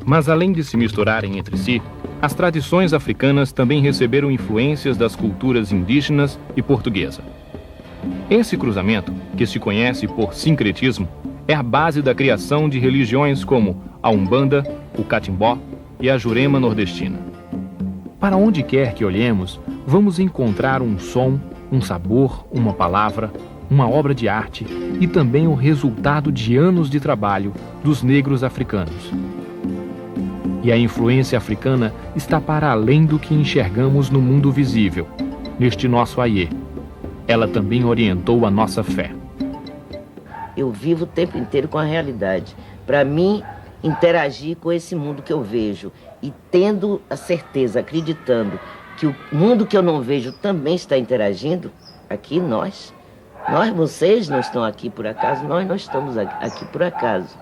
Mas além de se misturarem entre si, as tradições africanas também receberam influências das culturas indígenas e portuguesa. Esse cruzamento, que se conhece por sincretismo, é a base da criação de religiões como a Umbanda, o Catimbó e a Jurema nordestina. Para onde quer que olhemos, vamos encontrar um som, um sabor, uma palavra, uma obra de arte e também o resultado de anos de trabalho dos negros africanos. E a influência africana está para além do que enxergamos no mundo visível, neste nosso Aie. Ela também orientou a nossa fé. Eu vivo o tempo inteiro com a realidade. Para mim, interagir com esse mundo que eu vejo e tendo a certeza, acreditando que o mundo que eu não vejo também está interagindo, aqui vocês não estão aqui por acaso, nós não estamos aqui por acaso.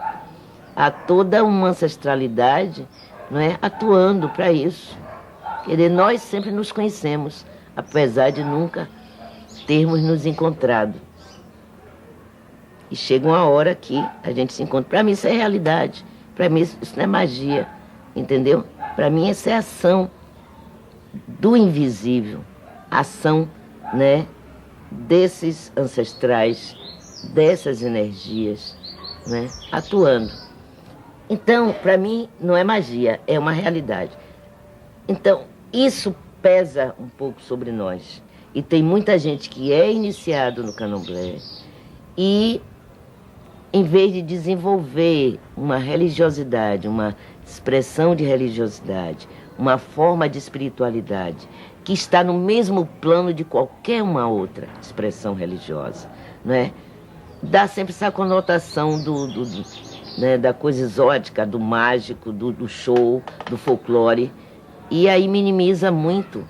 Há toda uma ancestralidade, não é, atuando para isso. Quer dizer, nós sempre nos conhecemos, apesar de nunca termos nos encontrado. E chega uma hora que a gente se encontra. Para mim isso é realidade, para mim isso não é magia, entendeu? Para mim essa é a ação do invisível, a ação, né, desses ancestrais, dessas energias, né, atuando. Então, para mim, não é magia, é uma realidade. Então, isso pesa um pouco sobre nós. E tem muita gente que é iniciado no candomblé e, em vez de desenvolver uma religiosidade, uma expressão de religiosidade, uma forma de espiritualidade, que está no mesmo plano de qualquer uma outra expressão religiosa, não é? Dá sempre essa conotação né, da coisa exótica, do mágico, do show, do folclore, e aí minimiza muito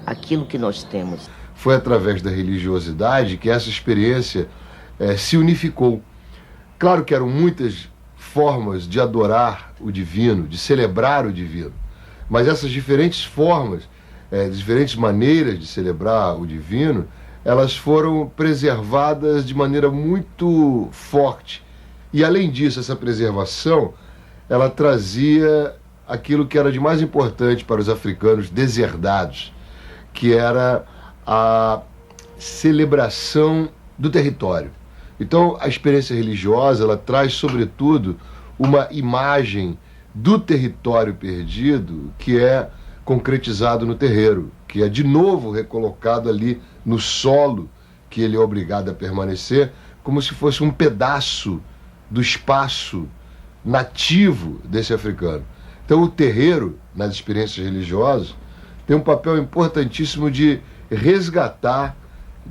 aquilo que nós temos. Foi através da religiosidade que essa experiência se unificou. Claro que eram muitas formas de adorar o divino, de celebrar o divino, mas essas diferentes formas, diferentes maneiras de celebrar o divino, elas foram preservadas de maneira muito forte. E além disso, essa preservação, ela trazia aquilo que era de mais importante para os africanos deserdados, que era a celebração do território. Então, a experiência religiosa, ela traz, sobretudo, uma imagem do território perdido que é concretizado no terreiro, que é de novo recolocado ali no solo que ele é obrigado a permanecer, como se fosse um pedaço do espaço nativo desse africano. Então, o terreiro, nas experiências religiosas, tem um papel importantíssimo de resgatar,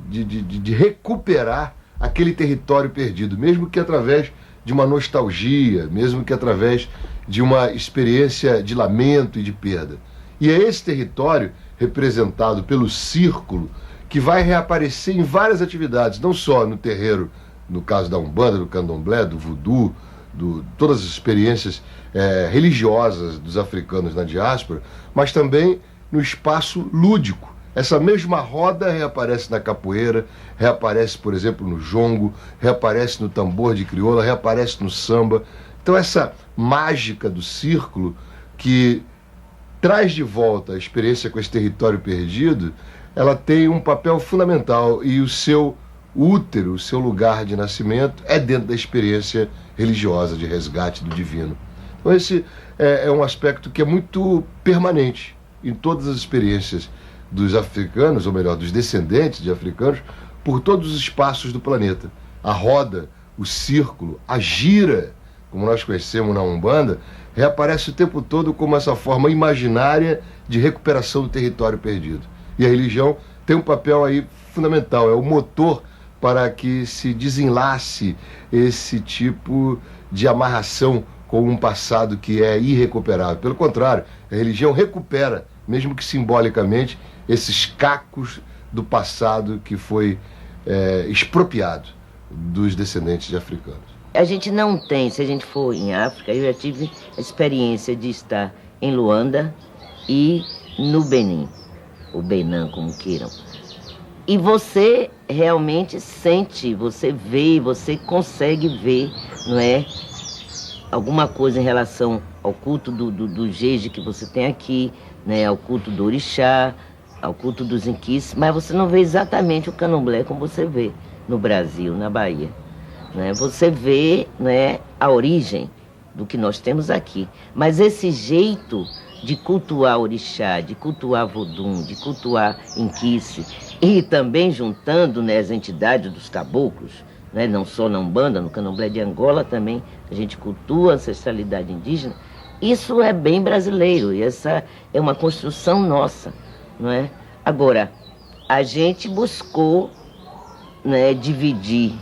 de recuperar aquele território perdido, mesmo que através de uma nostalgia, mesmo que através de uma experiência de lamento e de perda. E é esse território, representado pelo círculo, que vai reaparecer em várias atividades, não só no terreiro, no caso da Umbanda, do Candomblé, do Voodoo, todas as experiências religiosas dos africanos na diáspora, mas também no espaço lúdico. Essa mesma roda reaparece na capoeira, reaparece, por exemplo, no jongo, reaparece no tambor de crioula, reaparece no samba. Então essa mágica do círculo que traz de volta a experiência com esse território perdido, ela tem um papel fundamental e o seu útero, o seu lugar de nascimento é dentro da experiência religiosa de resgate do divino. Então esse é um aspecto que é muito permanente em todas as experiências dos africanos, ou melhor, dos descendentes de africanos, por todos os espaços do planeta. A roda, o círculo, a gira, como nós conhecemos na Umbanda, reaparece o tempo todo como essa forma imaginária de recuperação do território perdido. E a religião tem um papel aí fundamental, é o motor para que se desenlace esse tipo de amarração com um passado que é irrecuperável. Pelo contrário, a religião recupera, mesmo que simbolicamente, esses cacos do passado que foi expropriado dos descendentes de africanos. A gente não tem, se a gente for em África, eu já tive a experiência de estar em Luanda e no Benin, o Benin, como queiram. E você realmente sente, você vê, você consegue ver, não é? alguma coisa em relação ao culto do Jeje que você tem aqui, né, ao culto do orixá, ao culto dos inquices, mas você não vê exatamente o candomblé como você vê no Brasil, na Bahia. Né? Você vê, né, a origem do que nós temos aqui, mas esse jeito de cultuar orixá, de cultuar vodum, de cultuar inquice, e também juntando, né, as entidades dos caboclos, né, não só na Umbanda, no candomblé de Angola também, a gente cultua a ancestralidade indígena, isso é bem brasileiro, e essa é uma construção nossa, não é? Agora, a gente buscou, né, dividir,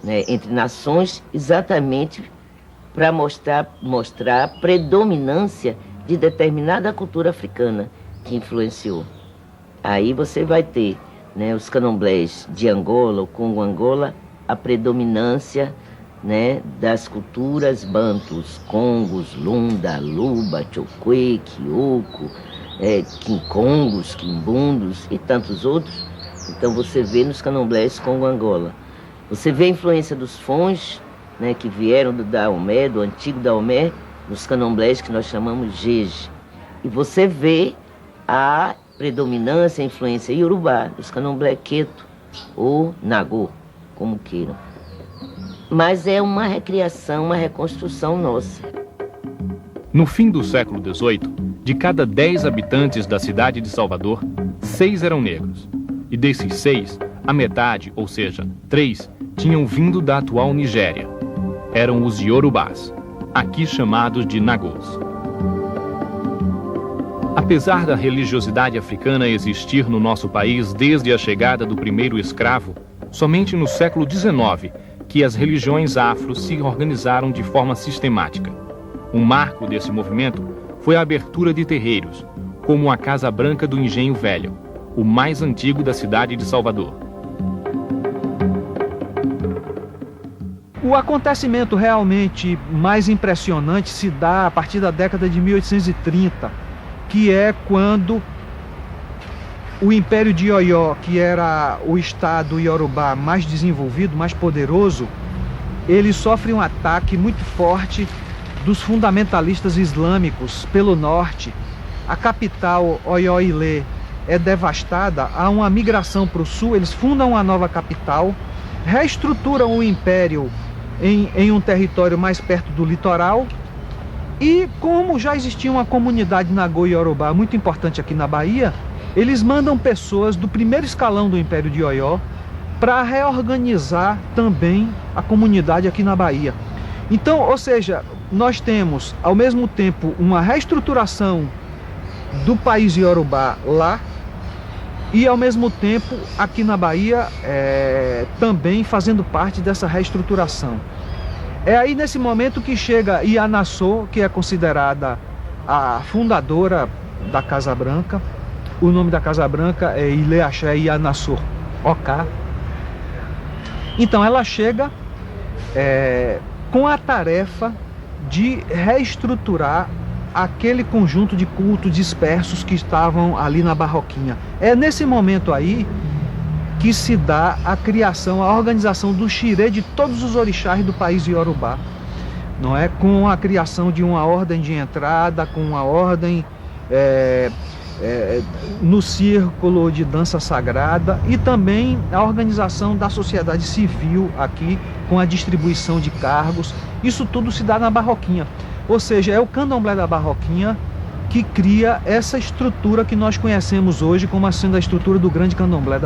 né, entre nações exatamente para mostrar a predominância de determinada cultura africana que influenciou. Aí você vai ter, né, os candomblés de Angola, o Congo Angola, a predominância, né, das culturas bantus, congos, lunda, luba, chokwe, kioko, quincongos, quimbundos e tantos outros. Então você vê nos candomblés Congo Angola. Você vê a influência dos fons, né, que vieram do Daomé, do antigo Daomé, nos candomblés que nós chamamos Jeje. E você vê a predominância, a influência iorubá, dos candomblé Queto ou Nagô, como queiram. Mas é uma recriação, uma reconstrução nossa. No fim do século XVIII, de cada 10 habitantes da cidade de Salvador, 6 eram negros. E desses 6, a metade, ou seja, 3, tinham vindo da atual Nigéria. Eram os Iorubás, aqui chamados de Nagôs. Apesar da religiosidade africana existir no nosso país desde a chegada do primeiro escravo, somente no século XIX que as religiões afro se organizaram de forma sistemática. Um marco desse movimento foi a abertura de terreiros, como a Casa Branca do Engenho Velho, o mais antigo da cidade de Salvador. O acontecimento realmente mais impressionante se dá a partir da década de 1830, que é quando o Império de Oió, que era o estado iorubá mais desenvolvido, mais poderoso, ele sofre um ataque muito forte dos fundamentalistas islâmicos pelo norte. A capital, Oió-Ilê, é devastada, há uma migração para o sul, eles fundam uma nova capital, reestruturam o império em um território mais perto do litoral, e como já existia uma comunidade Nagô-Iorubá muito importante aqui na Bahia, eles mandam pessoas do primeiro escalão do Império de Oió para reorganizar também a comunidade aqui na Bahia. Então, ou seja, nós temos ao mesmo tempo uma reestruturação do país Iorubá lá, e ao mesmo tempo aqui na Bahia também fazendo parte dessa reestruturação. É aí nesse momento que chega Ianassô, que é considerada a fundadora da Casa Branca. O nome da Casa Branca é Ilê Axé Ianassô Oká. Então ela chega com a tarefa de reestruturar aquele conjunto de cultos dispersos que estavam ali na Barroquinha. É nesse momento aí que se dá a criação, a organização do xirê de todos os orixás do país Iorubá, não é? Com a criação de uma ordem de entrada, com uma ordem no círculo de dança sagrada, e também a organização da sociedade civil aqui, com a distribuição de cargos. Isso tudo se dá na Barroquinha. Ou seja, é o candomblé da Barroquinha que cria essa estrutura que nós conhecemos hoje como sendo a estrutura do grande candomblé da